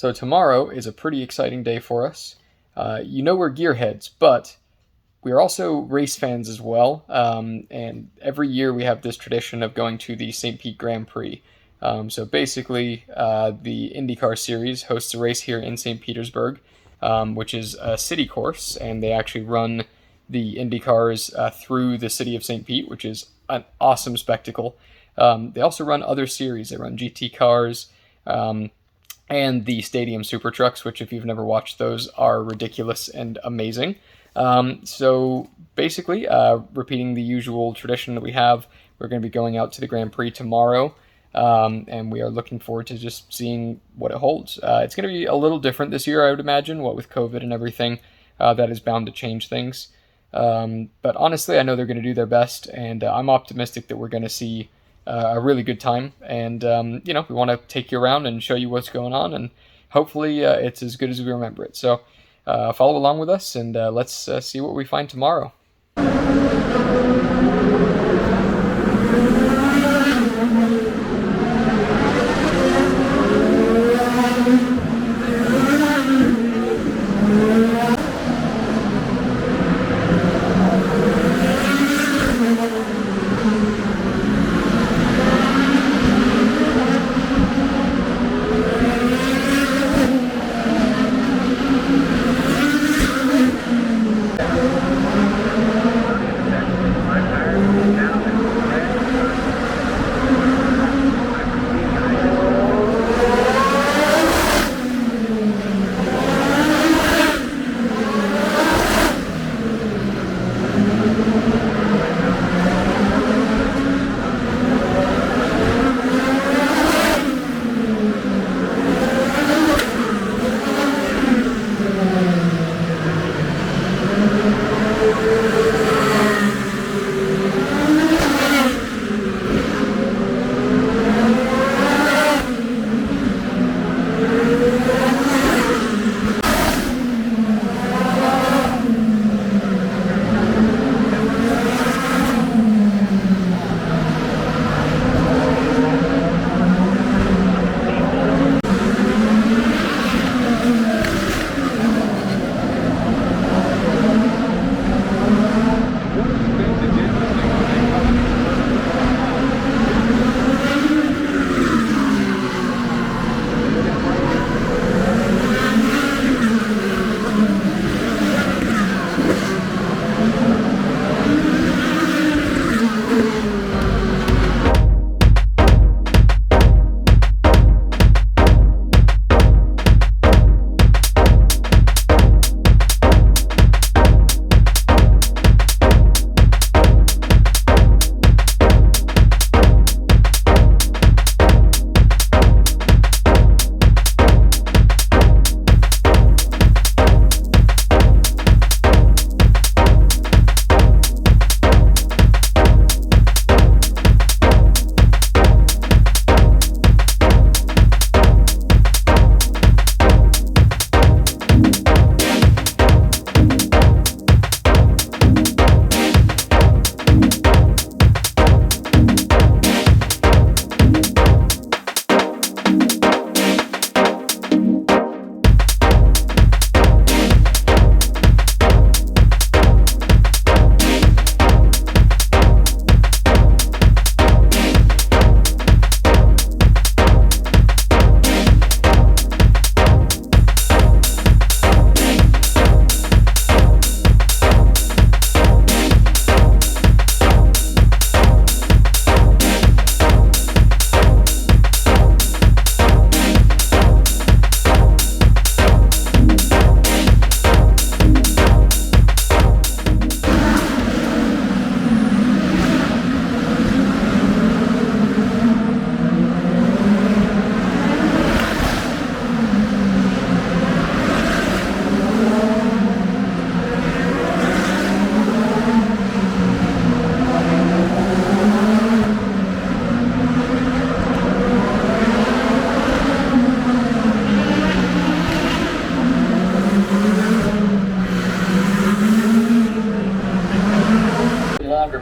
So tomorrow is a pretty exciting day for us. You know we're gearheads, but we are also race fans as well. And every year we have this tradition of going to the St. Pete Grand Prix. So basically, the Indy Car series hosts a race here in St. Petersburg, which is a city course, and they actually run the Indy Cars through the city of St. Pete, which is an awesome spectacle. They also run other series. They run GT cars and the Stadium Super Trucks, which if you've never watched those are ridiculous and amazing. So basically, repeating the usual tradition that we have, we're going to be going out to the Grand Prix tomorrow. And we are looking forward to just seeing what it holds. It's going to be a little different this year, I would imagine, what with COVID and everything. That is bound to change things. But honestly, I know they're going to do their best, and I'm optimistic that we're going to see a really good time. And, we want to take you around and show you what's going on, and hopefully it's as good as we remember it. So follow along with us, and let's see what we find tomorrow.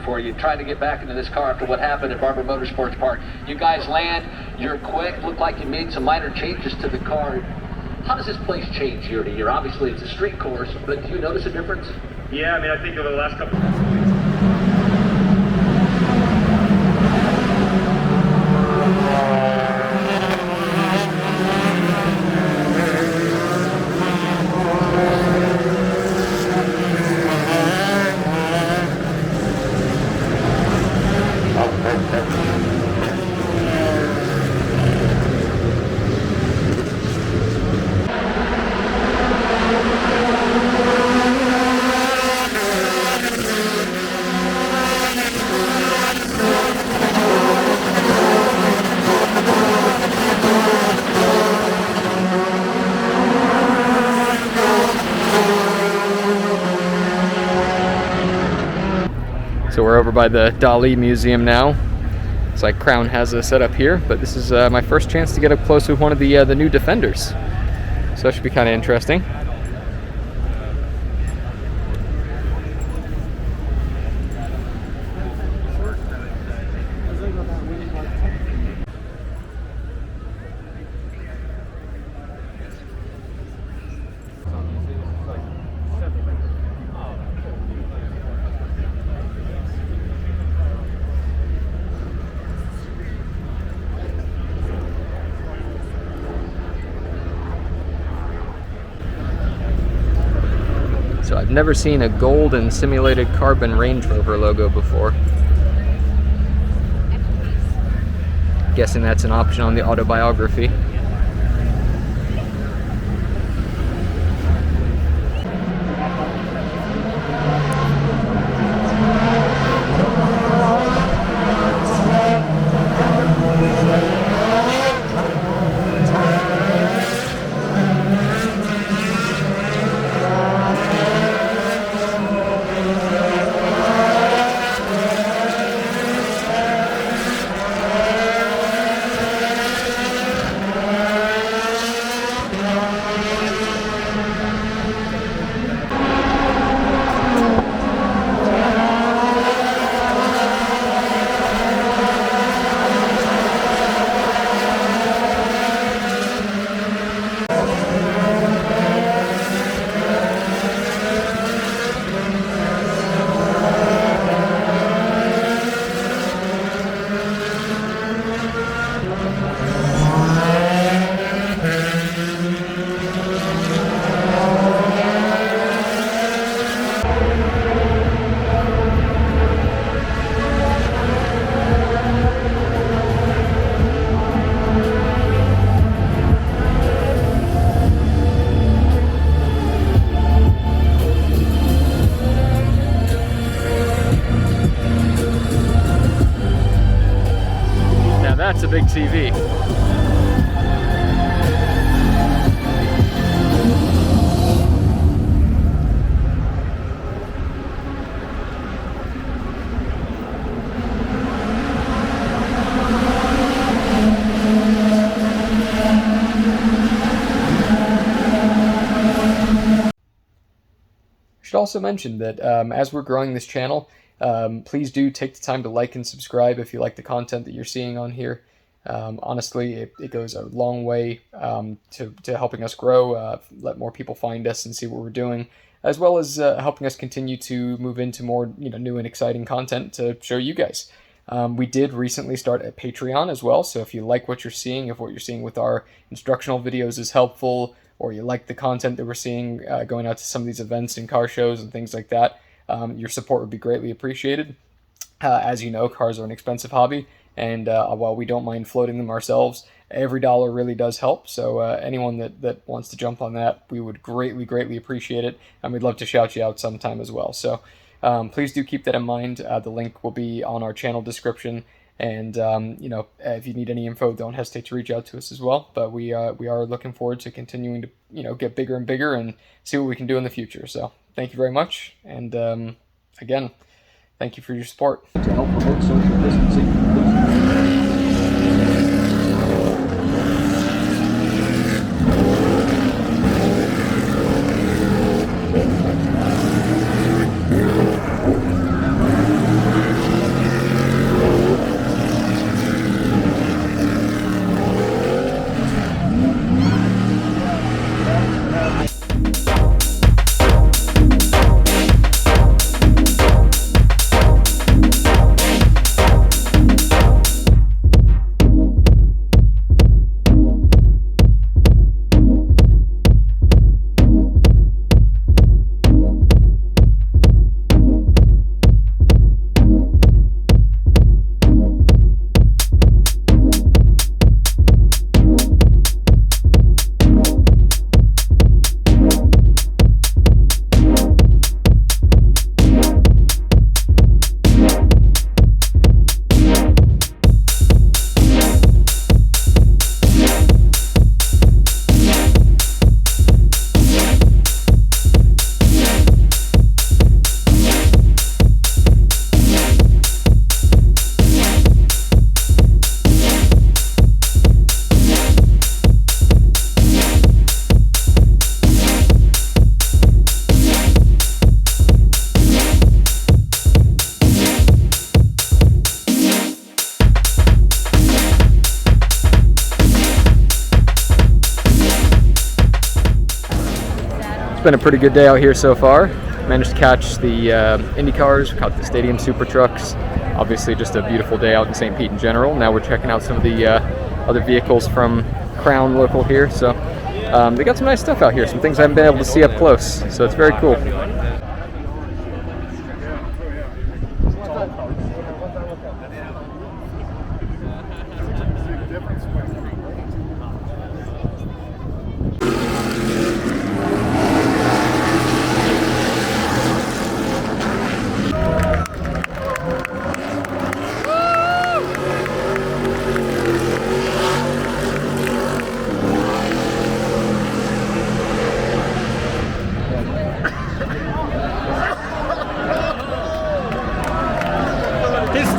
for you, trying to get back into this car after what happened at Barber Motorsports Park. You guys land, you're quick, look like you made some minor changes to the car. How does this place change year to year? Obviously, it's a street course, but do you notice a difference? Yeah, I mean, I think over the last couple. So we're over by the Dali Museum now. It's like Crown has a setup here, but this is my first chance to get up close with one of the new Defenders. So that should be kind of interesting. So I've never seen a gold and simulated carbon Range Rover logo before. Guessing that's an option on the autobiography. That's a big TV. I should also mention that as we're growing this channel, please do take the time to like and subscribe if you like the content that you're seeing on here. Honestly, it goes a long way to helping us grow, let more people find us and see what we're doing, as well as helping us continue to move into more new and exciting content to show you guys. We did recently start a Patreon as well, so if you like what you're seeing, if what you're seeing with our instructional videos is helpful, or you like the content that we're seeing going out to some of these events and car shows and things like that, your support would be greatly appreciated. As you know, cars are an expensive hobby, and while we don't mind floating them ourselves, every dollar really does help. So anyone that wants to jump on that, we would greatly appreciate it, and we'd love to shout you out sometime as well. So please do keep that in mind. The link will be on our channel description, and if you need any info, don't hesitate to reach out to us as well. But we are looking forward to continuing to get bigger and bigger and see what we can do in the future. So thank you very much, and again, thank you for your support. To help promote social distancing. been a pretty good day out here so far. Managed to catch the Indy Cars, caught the Stadium Super Trucks. Obviously just a beautiful day out in St. Pete in general. Now we're checking out some of the other vehicles from Crown local here. So they got some nice stuff out here, some things I haven't been able to see up close. So it's very cool. His